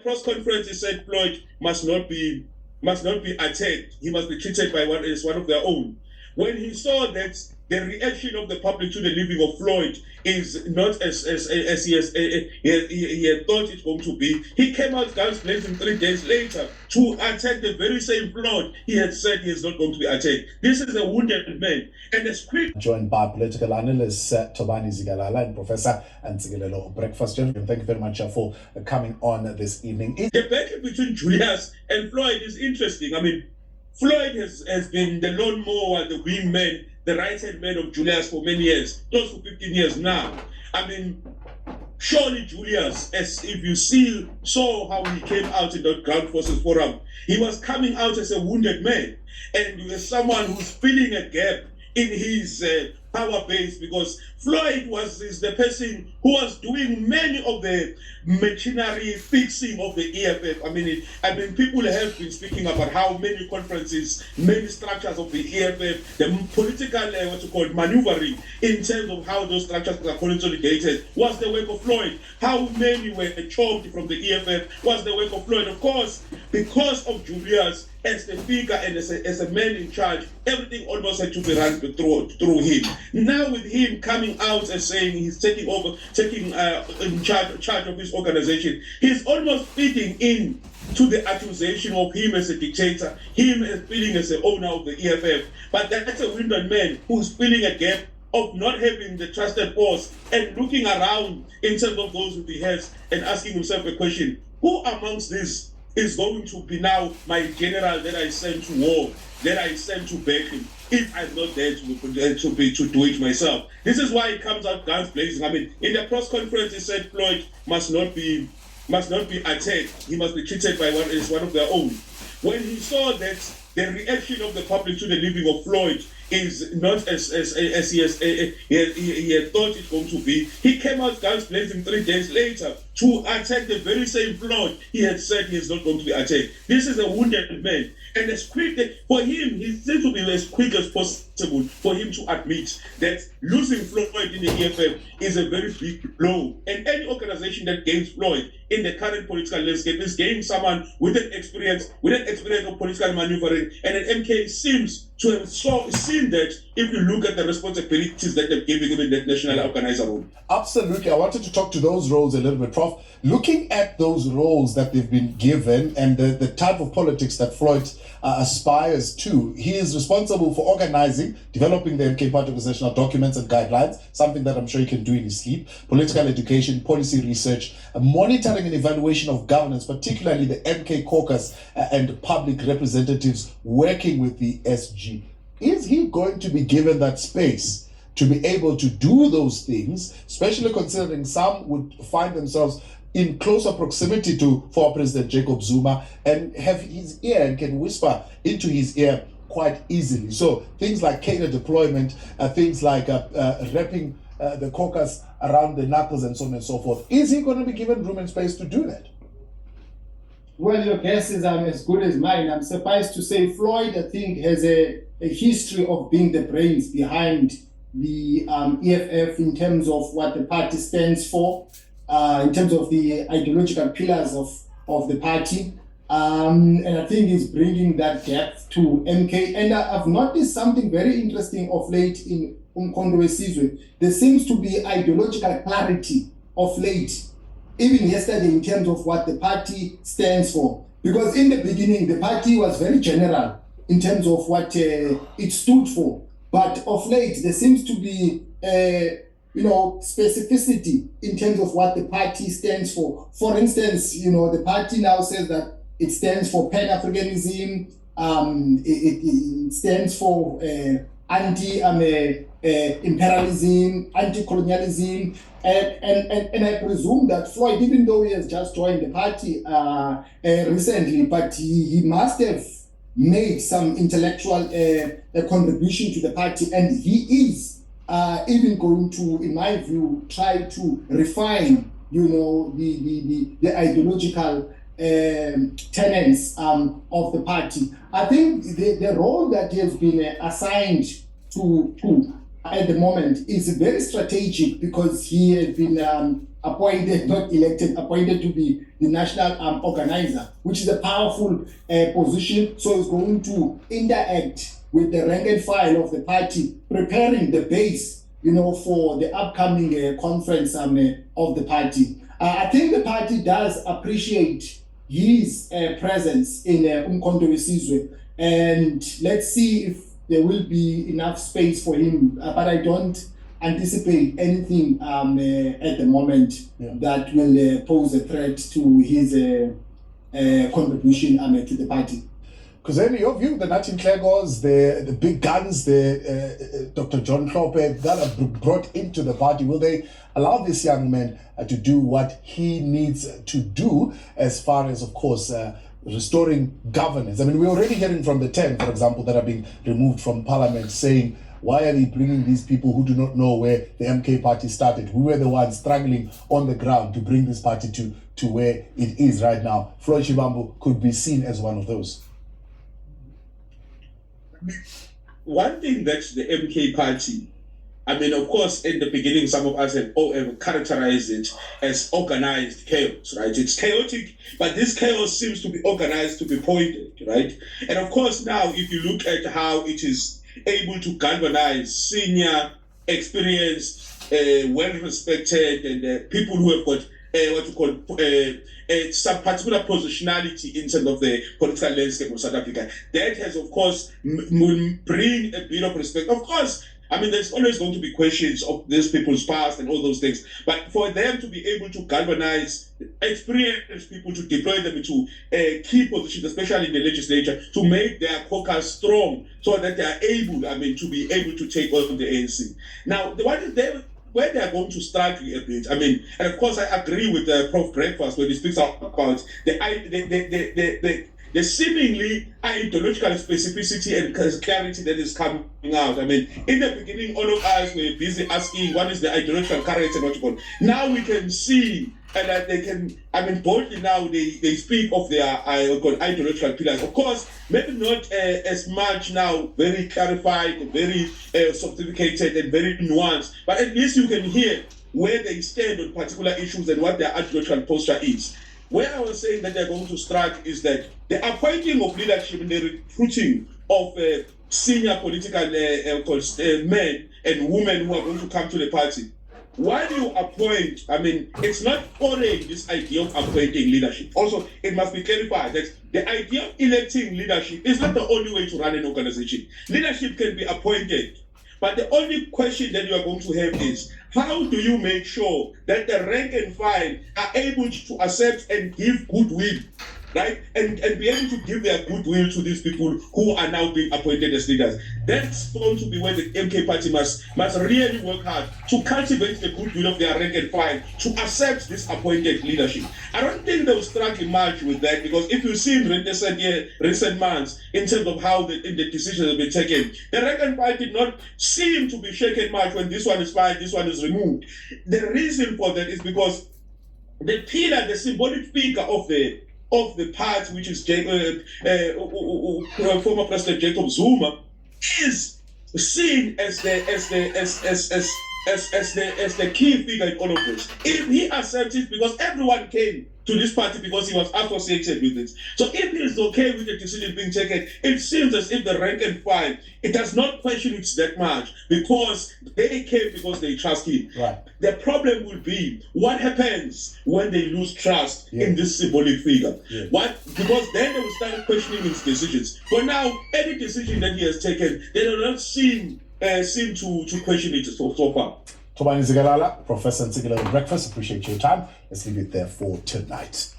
press conference, he said Floyd must not be attacked. He must be treated as one of their own. When he saw that the reaction of the public to the leaving of Floyd is not as he had thought it's going to be, he came out guns blazing 3 days later to attack the very same Floyd he had said he is not going to be attacked. This is a wounded man. And as quick... Joined by political analyst Tobani Zigalala and Professor Ntsikelelo Breakfast. Gentlemen, thank you very much for coming on this evening. The battle between Julius and Floyd is interesting. I mean, Floyd has been the lone mower, the wingman, the right-hand man of Julius for many years, close to 15 years now. I mean, surely Julius, as if you saw how he came out in that Ground Forces Forum, he was coming out as a wounded man, and as someone who's filling a gap in his power base, because Floyd is the person who was doing many of the machinery fixing of the EFF. I mean, people have been speaking about how many conferences, many structures of the EFF, the political maneuvering in terms of how those structures are consolidated was the work of Floyd. How many were chopped from the EFF was the work of Floyd. Of course, because of Julius as the figure and as a man in charge, everything almost had to be run through him. Now with him coming out and saying he's taking in charge of his organization, he's almost fitting in to the accusation of him as a dictator, him as feeling as the owner of the EFF. But that's a wounded man who's filling a gap of not having the trusted force and looking around in terms of those with the heads and asking himself a question: who amongst these is going to be now my general that I send to war, that I send to back him, if I'm not there to do it myself? This is why he comes out guns blazing. I mean, in the press conference, he said Floyd must not be attacked. He must be treated as one of their own. When he saw that the reaction of the public to the leaving of Floyd is not as he had thought it's going to be, he came out guns blazing 3 days later to attack the very same Floyd he had said he is not going to be attacked. This is a wounded man. And as quick for him, he seems to be as quick as possible for him to admit that losing Floyd in the EFF is a very big blow. And any organization that gains Floyd in the current political landscape is gaining someone with an experience of political maneuvering. And an MK seems to have seen that if you look at the responsibilities that they're giving him in that national organizer role. Absolutely. I wanted to talk to those roles a little bit, Prof. Looking at those roles that they've been given and the type of politics that Floyd aspires to, he is responsible for organizing, developing the MK Party organizational documents and guidelines, something that I'm sure he can do in his sleep, political education, policy research, monitoring and evaluation of governance, particularly the MK caucus and public representatives working with the SG. Is he going to be given that space to be able to do those things, especially considering some would find themselves in closer proximity to former President Jacob Zuma and have his ear and can whisper into his ear quite easily? So things like cadre deployment, things like wrapping the caucus around the knuckles and so on and so forth. Is he going to be given room and space to do that? Well, your guesses are as good as mine. I'm surprised to say Floyd, I think, has a history of being the brains behind the EFF in terms of what the party stands for, in terms of the ideological pillars of the party. And I think he's bringing that depth to MK. And I've noticed something very interesting of late in Umkhonto weSizwe. There seems to be ideological clarity of late, even yesterday, in terms of what the party stands for. Because in the beginning, the party was very general in terms of what it stood for. But of late, there seems to be specificity in terms of what the party stands for. For instance, the party now says that it stands for Pan-Africanism, it stands for anti-imperialism, anti-colonialism, and I presume that Floyd, even though he has just joined the party recently, but he must have made some intellectual contribution to the party, and he is even going to, in my view, try to refine, the ideological tenets of the party. I think the role that he has been assigned to at the moment is very strategic because he has been appointed, not elected, appointed to be the national organizer, which is a powerful position. So he's going to interact with the rank and file of the party, preparing the base, for the upcoming conference of the party. I think the party does appreciate his presence in Umkhonto weSizwe, and let's see if there will be enough space for him. But I don't anticipate anything at the moment that will pose a threat to his contribution to the party. Because in your view, the Natin Klegos, the big guns, the Dr. John Klope that are brought into the party, will they allow this young man to do what he needs to do as far as, of course, restoring governance? I mean, we're already hearing from the 10, for example, that are being removed from parliament saying, why are they bringing these people who do not know where the MK party started? We were the ones struggling on the ground to bring this party to where it is right now. Floyd Shivambu could be seen as one of those. One thing that the MK party, of course, in the beginning, some of us have characterized it as organized chaos, right? It's chaotic, but this chaos seems to be organized to be pointed, right? And of course, now, if you look at how it is able to galvanize senior, experienced, well-respected, and people who have got some particular positionality in terms of the political landscape of South Africa. That has, of course, will bring a bit of respect. Of course, there's always going to be questions of these people's past and all those things. But for them to be able to galvanize experienced people, to deploy them into key positions, especially in the legislature, to make their caucus strong so that they are able, to be able to take on the ANC. Now, where they are going to struggle a bit, and of course I agree with Prof. Breakfast when he speaks about the seemingly ideological specificity and clarity that is coming out. In the beginning, all of us were busy asking what is the ideological character and what you call. Now we can see that they can, boldly now they speak of their ideological pillars. Of course, maybe not as much now, very clarified, very sophisticated and very nuanced, but at least you can hear where they stand on particular issues and what their ideological posture is. Where I was saying that they're going to strike is that the appointing of leadership and the recruiting of senior political men and women who are going to come to the party. While you appoint, it's not foreign, this idea of appointing leadership. Also, it must be clarified that the idea of electing leadership is not the only way to run an organization. Leadership can be appointed, but the only question that you are going to have is, how do you make sure that the rank and file are able to accept and give goodwill, right? And be able to give their goodwill to these people who are now being appointed as leaders. That's going to be where the MK party must really work hard to cultivate the goodwill of their rank and file to accept this appointed leadership. I don't think they'll struggle much with that, because if you see in recent months, in terms of how the decisions have been taken, the rank and file did not seem to be shaken much when this one is filed, this one is removed. The reason for that is because the pillar, the symbolic figure of the party, which is former President Jacob Zuma, is seen as the key figure in all of this. If he accepts it, because everyone came to this party because he was associated with it. So if he is okay with the decision being taken, it seems as if the rank and file, it does not question it that much, because they came because they trust him. Right. The problem will be what happens when they lose trust in this symbolic figure. Because then they will start questioning his decisions. For now, any decision that he has taken, they do not seem to question it so far. Tobani Zigalala, Professor Nsigela Breakfast, appreciate your time. Let's leave it there for tonight.